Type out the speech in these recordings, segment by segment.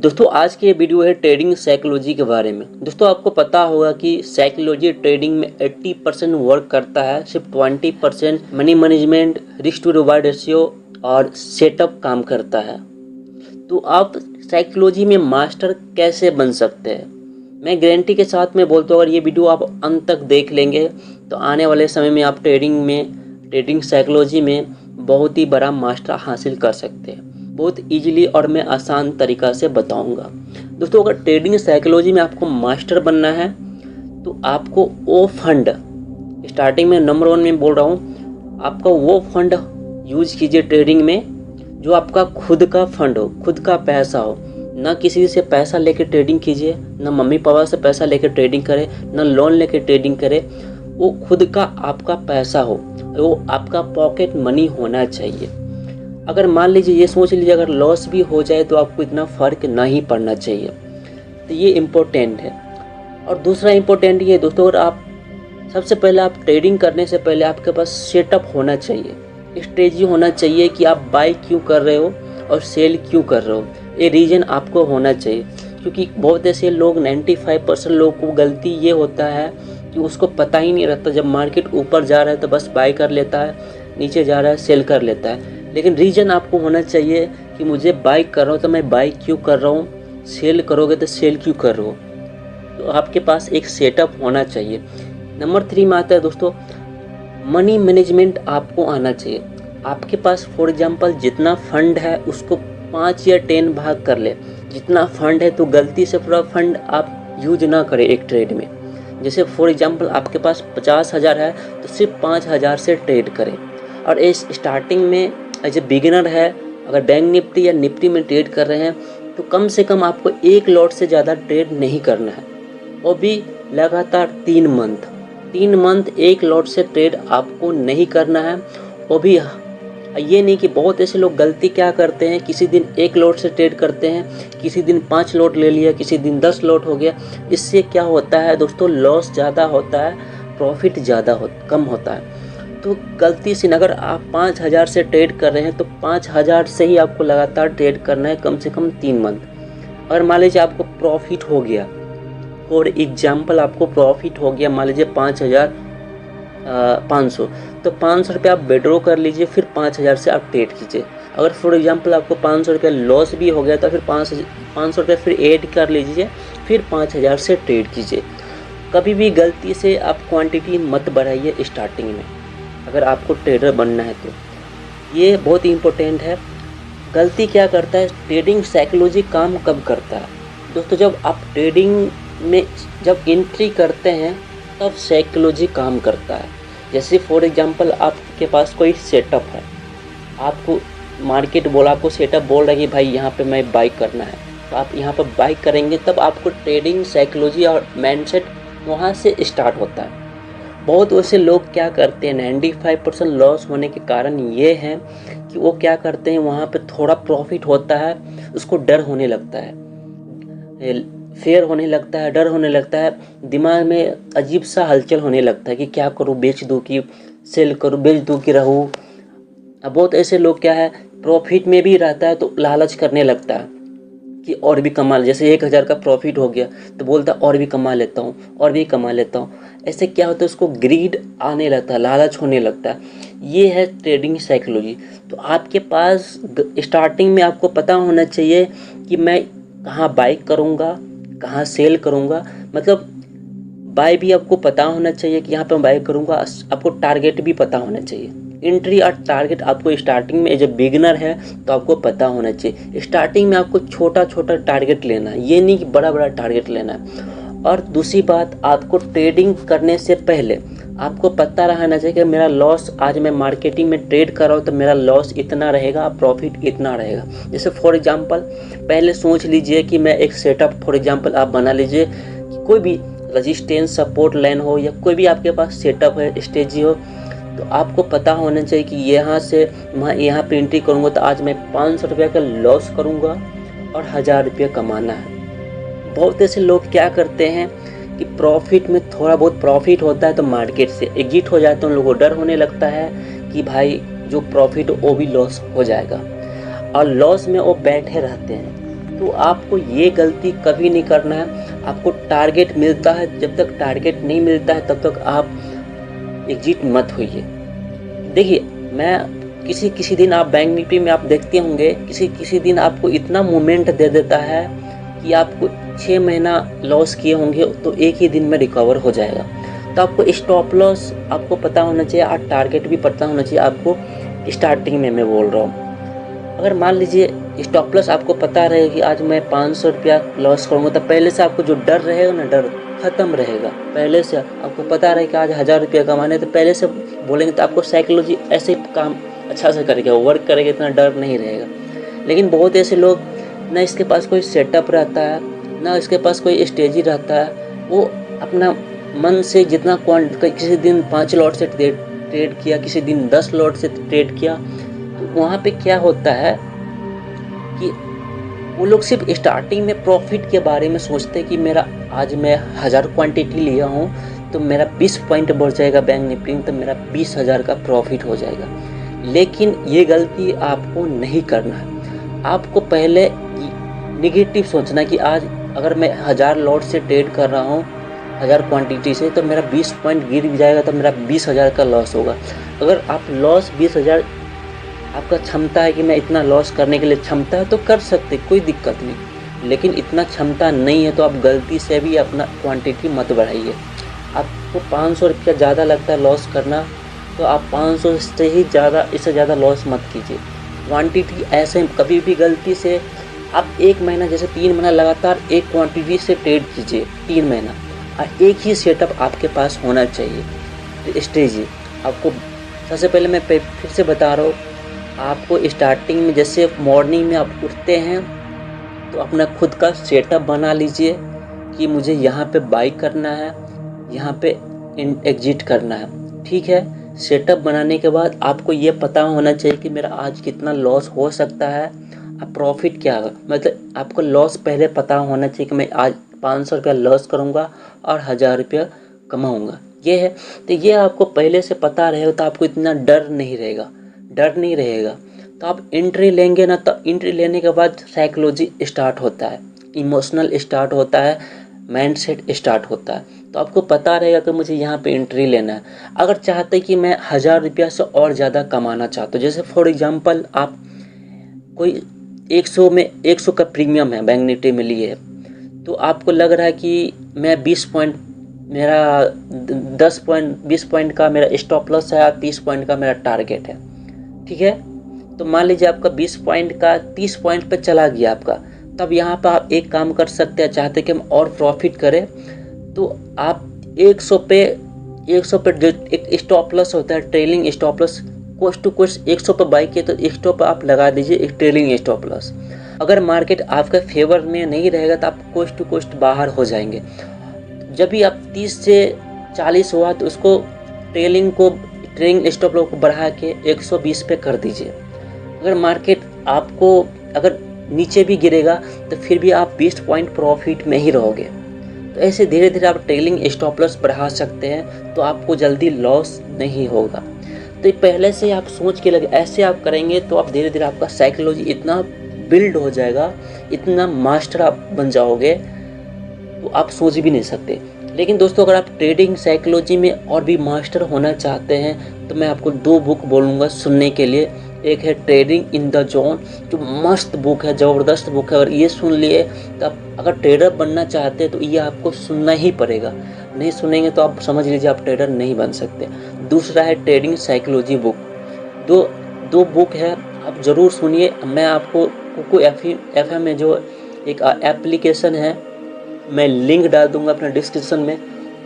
दोस्तों आज की ये वीडियो है ट्रेडिंग साइकोलॉजी के बारे में। दोस्तों आपको पता होगा कि साइकोलॉजी ट्रेडिंग में 80% वर्क करता है, सिर्फ 20% money management, risk to reward ratio और सेटअप काम करता है। तो आप साइकोलॉजी में मास्टर कैसे बन सकते हैं, मैं गारंटी के साथ में बोलता हूँ, अगर ये वीडियो आप अंत तक देख लेंगे तो आने वाले समय में आप ट्रेडिंग साइकोलॉजी में बहुत ही बड़ा मास्टर हासिल कर सकते हैं। बहुत इजीली और मैं आसान तरीक़ा से बताऊंगा। दोस्तों अगर ट्रेडिंग साइकोलॉजी में आपको मास्टर बनना है तो आपको वो फंड, स्टार्टिंग में नंबर 1 में बोल रहा हूँ, आपका वो फंड यूज कीजिए ट्रेडिंग में जो आपका खुद का फंड हो, खुद का पैसा हो। ना किसी से पैसा लेकर ट्रेडिंग कीजिए, ना मम्मी पापा से पैसा लेकर ट्रेडिंग करें, ना लोन लेकर ट्रेडिंग करें। वो खुद का आपका पैसा हो, वो आपका पॉकेट मनी होना चाहिए। अगर मान लीजिए, ये सोच लीजिए, अगर लॉस भी हो जाए तो आपको इतना फ़र्क नहीं पड़ना चाहिए। तो ये इम्पोर्टेंट है। और दूसरा इम्पोर्टेंट ये दोस्तों, अगर आप सबसे पहले आप ट्रेडिंग करने से पहले आपके पास सेटअप होना चाहिए, स्ट्रेटजी होना चाहिए कि आप बाई क्यों कर रहे हो और सेल क्यों कर रहे हो। ये रीज़न आपको होना चाहिए, क्योंकि बहुत ऐसे लोग 95% लोगों को गलती ये होता है कि उसको पता ही नहीं रहता। जब मार्केट ऊपर जा रहा है तो बस बाई कर लेता है, नीचे जा रहा है सेल कर लेता है। लेकिन रीज़न आपको होना चाहिए कि मुझे बाई कर रहा हूँ तो मैं बाई क्यों कर रहा हूँ, सेल करोगे तो सेल क्यों कर रहे हो। तो आपके पास एक सेटअप होना चाहिए। नंबर 3 में आता है दोस्तों, मनी मैनेजमेंट आपको आना चाहिए। आपके पास फॉर एग्जांपल जितना फंड है उसको 5 या 10 भाग कर ले। जितना फंड है तो गलती से पूरा फंड आप यूज ना करें एक ट्रेड में। जैसे फॉर एग्जांपल आपके पास 50,000 है तो सिर्फ 5,000 से ट्रेड करें। और इस स्टार्टिंग में एज ए बिगिनर है, अगर बैंक निफ्टी या निफ्टी में ट्रेड कर रहे हैं तो कम से कम आपको 1 लॉट से ज़्यादा ट्रेड नहीं करना है, वो भी लगातार 3 मंथ 1 लॉट से ट्रेड आपको नहीं करना है। वो भी ये नहीं कि बहुत ऐसे लोग गलती क्या करते हैं, किसी दिन 1 लॉट से ट्रेड करते हैं, किसी दिन 5 लॉट ले लिया, किसी दिन 10 लॉट हो गया। इससे क्या होता है दोस्तों, लॉस ज़्यादा होता है, प्रॉफिट कम होता है। तो गलती से अगर आप 5,000 से ट्रेड कर रहे हैं तो 5,000 से ही आपको लगातार ट्रेड करना है, कम से कम 3 मंथ। और मान लीजिए आपको प्रॉफिट हो गया, फॉर एग्जाम्पल आपको प्रॉफिट हो गया मान लीजिए 5,500, तो 500 रुपये आप विड्रॉ कर लीजिए, फिर 5,000 से आप ट्रेड कीजिए। अगर फॉर एग्जाम्पल आपको 500 रुपये लॉस भी हो गया तो फिर 500 रुपये फिर ऐड कर लीजिए, फिर 5,000 से ट्रेड कीजिए। कभी भी गलती से आप क्वांटिटी मत बढ़ाइए स्टार्टिंग में, अगर आपको ट्रेडर बनना है तो। ये बहुत ही इम्पोर्टेंट है। गलती क्या करता है, ट्रेडिंग साइकोलॉजी काम कब करता है दोस्तों, जब आप ट्रेडिंग में जब एंट्री करते हैं तब साइकोलॉजी काम करता है। जैसे फॉर एग्जांपल आपके पास कोई सेटअप है, आपको मार्केट बोला, आपको सेटअप बोल रहा है कि भाई यहाँ पे मैं बाई करना है, तो आप यहाँ पर बाई करेंगे, तब आपको ट्रेडिंग साइकोलॉजी और माइंडसेट वहाँ से स्टार्ट होता है। बहुत वैसे लोग क्या करते हैं, 95% लॉस होने के कारण ये है कि वो क्या करते हैं, वहाँ पे थोड़ा प्रॉफिट होता है, उसको डर होने लगता है, फेयर होने लगता है, डर होने लगता है, दिमाग में अजीब सा हलचल होने लगता है कि क्या करूँ, बेच दूँ कि सेल करूँ, बेच दूँ कि रहूँ। अब बहुत ऐसे लोग क्या है, प्रॉफिट में भी रहता है तो लालच करने लगता है कि और भी कमा, जैसे 1,000 का प्रॉफिट हो गया तो बोलता और भी कमा लेता हूँ, और भी कमा लेता हूँ। ऐसे क्या होता है, उसको ग्रीड आने लगता है, लालच होने लगता है। ये है ट्रेडिंग साइकोलॉजी। तो आपके पास स्टार्टिंग में आपको पता होना चाहिए कि मैं कहाँ बाई करूँगा, कहाँ सेल करूँगा। मतलब बाई भी आपको पता होना चाहिए कि यहाँ पर बाई करूँगा। आपको टारगेट भी पता होना चाहिए। एंट्री और टारगेट आपको स्टार्टिंग में एज ए बिगिनर है तो आपको पता होना चाहिए। स्टार्टिंग में आपको छोटा छोटा टारगेट लेना है, ये नहीं कि बड़ा बड़ा टारगेट लेना है। और दूसरी बात, आपको ट्रेडिंग करने से पहले आपको पता रहना चाहिए कि मेरा लॉस, आज मैं मार्केटिंग में ट्रेड कर रहा हूँ तो मेरा लॉस इतना रहेगा, प्रॉफिट इतना रहेगा। जैसे फॉर एग्जांपल पहले सोच लीजिए कि मैं एक सेटअप, फॉर एग्जांपल आप बना लीजिए कि कोई भी रजिस्टेंस सपोर्ट लाइन हो या कोई भी आपके पास सेटअप है, स्ट्रेटजी हो, तो आपको पता होना चाहिए कि यहाँ से मैं यहाँ पे एंट्री करूँगा तो आज मैं 500 रुपये का लॉस करूँगा और 1,000 रुपये कमाना है। बहुत ऐसे लोग क्या करते हैं कि प्रॉफिट में थोड़ा बहुत प्रॉफिट होता है तो मार्केट से एग्जिट हो जाते हैं। उन लोगों को डर होने लगता है कि भाई जो प्रॉफिट वो भी लॉस हो जाएगा, और लॉस में वो बैठे रहते हैं। तो आपको ये गलती कभी नहीं करना है। आपको टारगेट मिलता है, जब तक टारगेट नहीं मिलता है तब तक आप एग्जिट मत होइए। देखिए, मैं किसी दिन आप बैंक निफ्टी में आप देखते होंगे, किसी दिन आपको इतना मूवमेंट दे देता है कि आपको 6 महीना लॉस किए होंगे तो एक ही दिन में रिकवर हो जाएगा। तो आपको स्टॉप लॉस आपको पता होना चाहिए और टारगेट भी पता होना चाहिए आपको। स्टार्टिंग में मैं बोल रहा हूँ, अगर मान लीजिए स्टॉप लॉस आपको पता रहे कि आज मैं 500 रुपया लॉस करूँगा, तो पहले से आपको जो डर रहेगा ना, डर खत्म रहेगा। पहले से आपको पता रहे कि आज 1000 रुपया कमाने, तो पहले से बोलेंगे तो आपको साइकोलॉजी ऐसे काम अच्छा से करेगा, वर्क करेगा, इतना डर नहीं रहेगा। लेकिन बहुत ऐसे लोग, ना इसके पास कोई सेटअप रहता है, ना इसके पास कोई स्ट्रेटजी रहता है, वो अपना मन से जितना किसी दिन 5 लॉट से ट्रेड किया, किसी दिन 10 लॉट से ट्रेड किया, तो वहाँ पे क्या होता है कि वो लोग सिर्फ स्टार्टिंग में प्रॉफिट के बारे में सोचते हैं कि मेरा आज मैं 1000 क्वांटिटी लिया हूँ तो मेरा 20 पॉइंट बढ़ जाएगा बैंक निफ्टी में, तो मेरा 20,000 का प्रॉफिट हो जाएगा। लेकिन ये गलती आपको नहीं करना है। आपको पहले निगेटिव सोचना कि आज अगर मैं 1000 लॉट से ट्रेड कर रहा हूँ, 1000 क्वांटिटी से, तो मेरा 20 पॉइंट गिर जाएगा तो मेरा 20,000 का लॉस होगा। अगर आप लॉस 20,000 आपका क्षमता है कि मैं इतना लॉस करने के लिए क्षमता है तो कर सकते, कोई दिक्कत नहीं। लेकिन इतना क्षमता नहीं है तो आप गलती से भी अपना क्वांटिटी मत बढ़ाइए। आपको 500 रुपया ज़्यादा लगता है लॉस करना, तो आप 500 से ही ज़्यादा, इससे ज़्यादा लॉस मत कीजिए। क्वांटिटी ऐसे कभी भी गलती से आप 1 महीना, जैसे 3 महीना लगातार एक क्वांटिटी से ट्रेड कीजिए, 3 महीना, और एक ही सेटअप आपके पास होना चाहिए। स्ट्रेटजी आपको सबसे पहले मैं फिर से बता रहा हूँ, आपको स्टार्टिंग में जैसे मॉर्निंग में आप उठते हैं तो अपना खुद का सेटअप बना लीजिए कि मुझे यहाँ पे बाई करना है, यहाँ पे एग्जिट करना है। ठीक है, सेटअप बनाने के बाद आपको ये पता होना चाहिए कि मेरा आज कितना लॉस हो सकता है और प्रॉफिट क्या होगा। मतलब आपको लॉस पहले पता होना चाहिए कि मैं आज 500 रुपया लॉस करूँगा और 1000 रुपया कमाऊँगा, ये है। तो ये आपको पहले से पता रहेगा तो आपको इतना डर नहीं रहेगा। तो आप एंट्री लेंगे ना, तो एंट्री लेने के बाद साइकोलॉजी स्टार्ट होता है, इमोशनल स्टार्ट होता है, माइंडसेट स्टार्ट होता है। तो आपको पता रहेगा कि मुझे यहाँ पे एंट्री लेना है। अगर चाहते कि मैं 1000 रुपया से और ज़्यादा कमाना चाहता हूँ, जैसे फॉर एग्जांपल आप कोई 100 का प्रीमियम है बैंक निफ्टी में लिए है, तो आपको लग रहा है कि मैं 20 पॉइंट, मेरा 10 पॉइंट 20 पॉइंट का मेरा स्टॉप लॉस है, 30 पॉइंट का मेरा टारगेट है। ठीक है, तो मान लीजिए आपका 20 पॉइंट का 30 पॉइंट पे चला गया आपका, तब यहाँ पर आप एक काम कर सकते हैं। चाहते कि हम और प्रॉफिट करें तो आप 100 पे जो एक स्टॉप लॉस होता है, trailing stop loss, cost to cost 100 पे बाई किए तो एक स्टॉप आप लगा दीजिए, एक ट्रेलिंग स्टॉप लॉस। अगर मार्केट आपके फेवर में नहीं रहेगा तो आप कोस्ट टू कोस्ट बाहर हो जाएंगे। जब भी आप 30 से 40 हुआ तो उसको ट्रेलिंग स्टॉप लॉस को बढ़ा के 120 पे कर दीजिए। अगर मार्केट आपको अगर नीचे भी गिरेगा तो फिर भी आप 20 पॉइंट प्रॉफिट में ही रहोगे। तो ऐसे धीरे धीरे आप ट्रेलिंग स्टॉप लॉस बढ़ा सकते हैं, तो आपको जल्दी लॉस नहीं होगा। तो पहले से आप सोच के लगे, ऐसे आप करेंगे तो आप धीरे धीरे आपका साइकोलॉजी इतना बिल्ड हो जाएगा, इतना मास्टर आप बन जाओगे तो आप सोच भी नहीं सकते। लेकिन दोस्तों, अगर आप ट्रेडिंग साइकोलॉजी में और भी मास्टर होना चाहते हैं तो मैं आपको 2 बुक बोलूँगा सुनने के लिए। एक है ट्रेडिंग इन द जोन, जो मस्त बुक है, ज़बरदस्त बुक है। अगर ये सुन लिए तो आप अगर ट्रेडर बनना चाहते हैं तो ये आपको सुनना ही पड़ेगा। नहीं सुनेंगे तो आप समझ लीजिए आप ट्रेडर नहीं बन सकते। दूसरा है ट्रेडिंग साइकोलॉजी बुक। दो बुक है, आप ज़रूर सुनिए। मैं आपको कुकू FM में जो एक एप्लीकेशन है, मैं लिंक डाल दूंगा अपने डिस्क्रिप्शन में,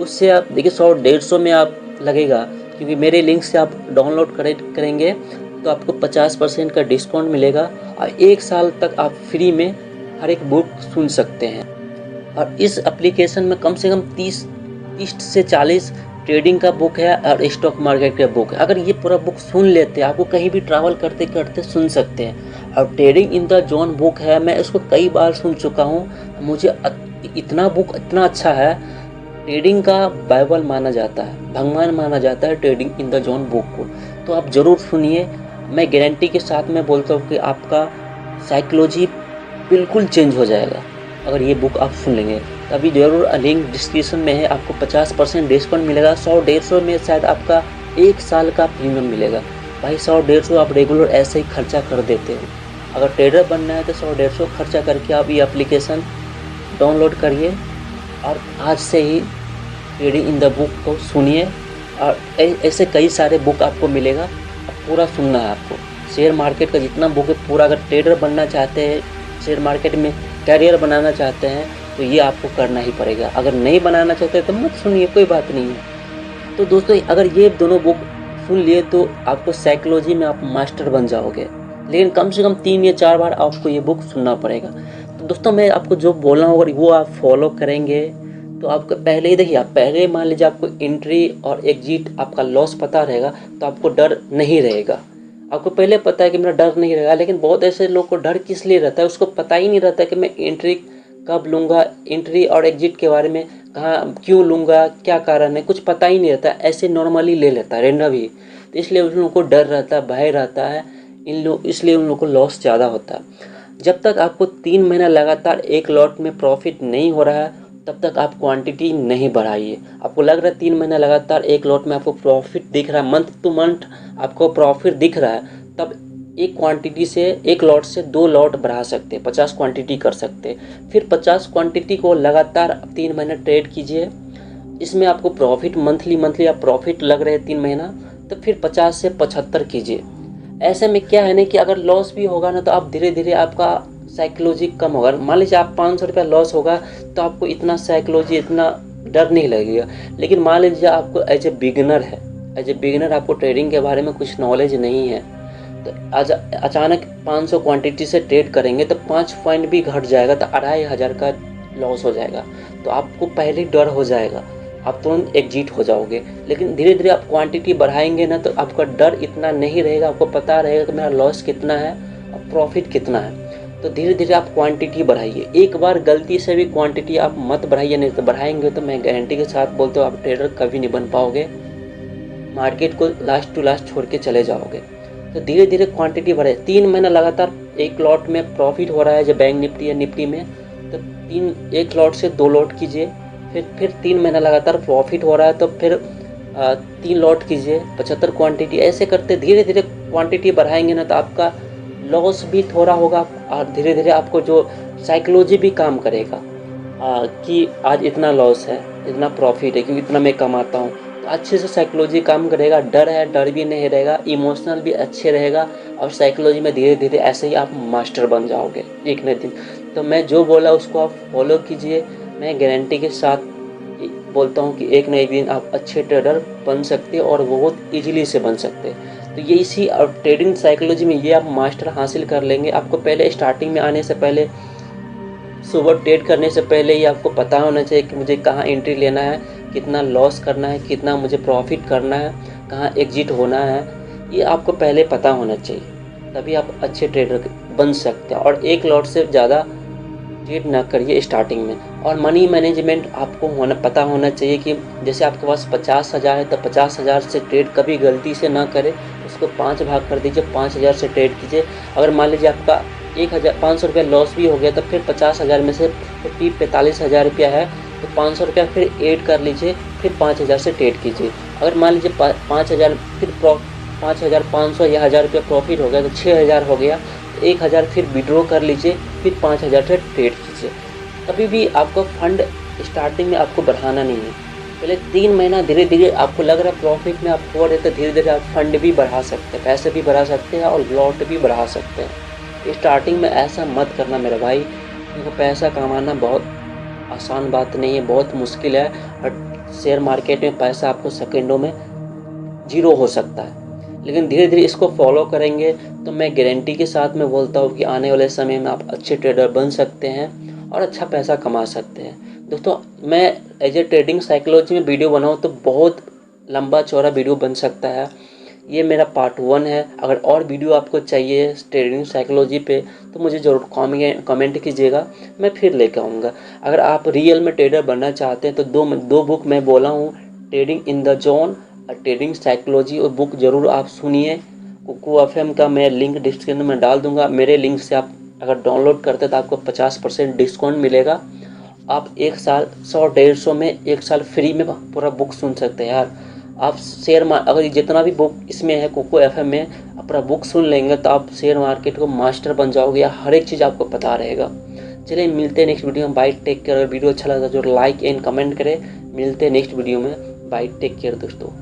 उससे आप देखिए 100-150 में आप लगेगा, क्योंकि मेरे लिंक से आप डाउनलोड करेंगे तो आपको 50% का डिस्काउंट मिलेगा और 1 साल तक आप फ्री में हर एक बुक सुन सकते हैं। और इस एप्लीकेशन में कम से कम 30 से 40 ट्रेडिंग का बुक है और स्टॉक मार्केट का बुक है। अगर ये पूरा बुक सुन लेते हैं, आपको कहीं भी ट्रैवल करते करते सुन सकते हैं। और trading in the zone book है, मैं इसको कई बार सुन चुका हूँ। मुझे इतना बुक इतना अच्छा है, ट्रेडिंग का बाइबल माना जाता है, भगवान माना जाता है trading in the zone book को। तो आप ज़रूर सुनिए। मैं गारंटी के साथ मैं बोलता हूँ कि आपका साइकोलॉजी बिल्कुल चेंज हो जाएगा अगर ये बुक आप सुन लेंगे। तो अभी ज़रूर लिंक डिस्क्रिप्शन में है, आपको 50% डिस्काउंट मिलेगा। 100-150 में शायद आपका 1 साल का प्रीमियम मिलेगा। भाई 100-150 आप रेगुलर ऐसे ही खर्चा कर देते हो। अगर ट्रेडर बनना है तो 100-150 खर्चा करके आप ये एप्लीकेशन डाउनलोड करिए और आज से ही ट्रेडिंग इन द बुक को सुनिए। और ऐसे कई सारे बुक आपको मिलेगा, अब पूरा सुनना है आपको। शेयर मार्केट का जितना बुक है पूरा, अगर ट्रेडर बनना चाहते हैं, शेयर मार्केट में करियर बनाना चाहते हैं तो ये आपको करना ही पड़ेगा। अगर नहीं बनाना चाहते तो मत सुनिए, कोई बात नहीं है। तो दोस्तों अगर ये दोनों बुक सुन लिए तो आपको साइकोलॉजी में आप मास्टर बन जाओगे, लेकिन कम से कम 3 या 4 बार आपको ये बुक सुनना पड़ेगा। तो दोस्तों मैं आपको जो बोल रहा हूँ अगर वो आप फॉलो करेंगे तो आपको पहले ही देखिए, आप पहले मान लीजिए आपको एंट्री और एग्जिट आपका लॉस पता रहेगा तो आपको डर नहीं रहेगा। आपको पहले पता है कि मेरा डर नहीं रहेगा, लेकिन बहुत ऐसे लोग को डर किस लिए रहता है, उसको पता ही नहीं रहता कि मैं एंट्री कब लूँगा, एंट्री और एग्जिट के बारे में कहाँ क्यों लूँगा, क्या कारण है, कुछ पता ही नहीं रहता, ऐसे नॉर्मली ले लेता है रेंडम ही। तो इसलिए उन लोगों को डर रहता है, भय रहता है, इसलिए उन लोगों को लॉस ज़्यादा होता है। जब तक आपको 3 महीना लगातार एक लॉट में प्रॉफिट नहीं हो रहा है तब तक आप क्वांटिटी नहीं बढ़ाइए। आपको लग रहा है 3 महीना लगातार एक लॉट में आपको प्रॉफिट दिख रहा है, मंथ टू मंथ आपको प्रॉफिट दिख रहा है, तब एक क्वांटिटी से एक लॉट से 2 लॉट बढ़ा सकते हैं, 50 क्वांटिटी कर सकते हैं। फिर 50 क्वांटिटी को लगातार 3 महीने ट्रेड कीजिए। इसमें आपको प्रॉफिट मंथली आप प्रॉफिट लग रहे हैं 3 महीना, तो फिर 50 से 75 कीजिए। ऐसे में क्या है ना कि अगर लॉस भी होगा ना तो आप धीरे धीरे आपका साइकोलॉजी कम होगा। मान लीजिए आप 500 रुपया लॉस होगा तो आपको इतना साइकोलॉजी, इतना डर नहीं लगेगा। लेकिन मान लीजिए आपको एज ए बिगिनर आपको ट्रेडिंग के बारे में कुछ नॉलेज नहीं है, तो आज अचानक 500 क्वांटिटी से ट्रेड करेंगे तो 5 पॉइंट भी घट जाएगा तो 2500 का लॉस हो जाएगा। तो आपको पहले डर हो जाएगा, आप तुरंत एग्जिट हो जाओगे। लेकिन धीरे धीरे आप क्वांटिटी बढ़ाएंगे ना तो आपका डर इतना नहीं रहेगा, आपको पता रहेगा कि मेरा लॉस कितना है और प्रॉफिट कितना है। तो धीरे धीरे आप क्वांटिटी बढ़ाइए। एक बार गलती से भी क्वांटिटी आप मत बढ़ाइए, नहीं तो बढ़ाएंगे तो मैं गारंटी के साथ बोलते हो आप ट्रेडर कभी नहीं बन पाओगे, मार्केट को लास्ट टू लास्ट छोड़ के चले जाओगे। तो धीरे धीरे क्वांटिटी बढ़े। 3 महीना लगातार एक लॉट में प्रॉफिट हो रहा है, जब बैंक निफ्टी या निफ्टी में, तो एक लॉट से 2 लॉट कीजिए। फिर 3 महीना लगातार प्रॉफिट हो रहा है तो फिर 3 लॉट कीजिए, 75 क्वांटिटी। ऐसे करते धीरे धीरे क्वांटिटी बढ़ाएंगे ना तो आपका लॉस भी थोड़ा होगा और धीरे धीरे आपको जो साइकोलॉजी भी काम करेगा कि आज इतना लॉस है, इतना प्रॉफिट है, क्योंकि इतना मैं कमाता हूँ। तो अच्छे से साइकोलॉजी काम करेगा, डर है डर भी नहीं रहेगा, इमोशनल भी अच्छे रहेगा और साइकोलॉजी में धीरे धीरे ऐसे ही आप मास्टर बन जाओगे एक न दिन। तो मैं जो बोला उसको आप फॉलो कीजिए। मैं गारंटी के साथ बोलता हूँ कि एक न एक दिन आप अच्छे ट्रेडर बन सकते हैं और बहुत ईजिली से बन सकते हैं। तो ये इसी और ट्रेडिंग साइकोलॉजी में ये आप मास्टर हासिल कर लेंगे। आपको पहले स्टार्टिंग में आने से पहले, सुबह ट्रेड करने से पहले ही आपको पता होना चाहिए कि मुझे कहाँ एंट्री लेना है, कितना लॉस करना है, कितना मुझे प्रॉफिट करना है, कहाँ एग्जिट होना है, ये आपको पहले पता होना चाहिए। तभी आप अच्छे ट्रेडर बन सकते हैं। और एक लॉट से ज़्यादा ट्रेड ना करिए स्टार्टिंग में। और मनी मैनेजमेंट आपको पता होना चाहिए कि जैसे आपके पास 50,000 है तो 50,000 से ट्रेड कभी गलती से ना करें, उसको 5 भाग कर दीजिए, 5,000 से ट्रेड कीजिए। अगर मान लीजिए आपका 1,500 रुपया लॉस भी हो गया तो फिर 50,000 में से 45,000 रुपया है तो 500 रुपया फिर ऐड कर लीजिए, फिर 5,000 से ट्रेड कीजिए। अगर मान लीजिए 5,000 फिर 5,500 या 1,000 रुपया प्रॉफिट हो गया तो 6,000 हो गया, 1,000 फिर विड्रॉ कर लीजिए, फिर 5,000 से ट्रेड कीजिए। कभी भी आपको फंड स्टार्टिंग में आपको बढ़ाना नहीं है। पहले 3 महीना धीरे धीरे आपको लग रहा है प्रॉफिट में आप हो रहे तो धीरे धीरे आप फंड भी बढ़ा सकते हैं, पैसे भी बढ़ा सकते हैं और लॉट भी बढ़ा सकते हैं। स्टार्टिंग में ऐसा मत करना मेरे भाई, क्योंकि पैसा कमाना बहुत आसान बात नहीं है, बहुत मुश्किल है। और शेयर मार्केट में पैसा आपको सेकंडों में जीरो हो सकता है। लेकिन धीरे धीरे इसको फॉलो करेंगे तो मैं गारंटी के साथ में बोलता हूँ कि आने वाले समय में आप अच्छे ट्रेडर बन सकते हैं और अच्छा पैसा कमा सकते हैं। दोस्तों मैं एज ए ट्रेडिंग साइकोलॉजी में वीडियो बनाऊँ तो बहुत लंबा चौड़ा वीडियो बन सकता है। ये मेरा पार्ट 1 है। अगर और वीडियो आपको चाहिए ट्रेडिंग साइकोलॉजी पे तो मुझे ज़रूर कमेंट कीजिएगा, मैं फिर लेकर आऊँगा। अगर आप रियल में ट्रेडर बनना चाहते हैं तो दो बुक मैं बोला हूँ, ट्रेडिंग इन द जोन और ट्रेडिंग साइकोलॉजी, और बुक ज़रूर आप सुनिए। कुकू FM का मैं लिंक डिस्क्रिप्शन में डाल दूँगा, मेरे लिंक से आप अगर डाउनलोड करते तो आपको 50% डिस्काउंट मिलेगा। आप एक साल 100-150 में एक साल फ्री में पूरा बुक सुन सकते हैं यार। आप अगर जितना भी बुक इसमें है कोको एफएम में पूरा बुक सुन लेंगे तो आप शेयर मार्केट को मास्टर बन जाओगे या हर एक चीज़ आपको पता रहेगा। चलिए मिलते हैं नेक्स्ट वीडियो में। Bye, take care. अगर वीडियो अच्छा लगा तो लाइक एंड कमेंट करें। मिलते हैं नेक्स्ट वीडियो में। बाय, टेक केयर दोस्तों।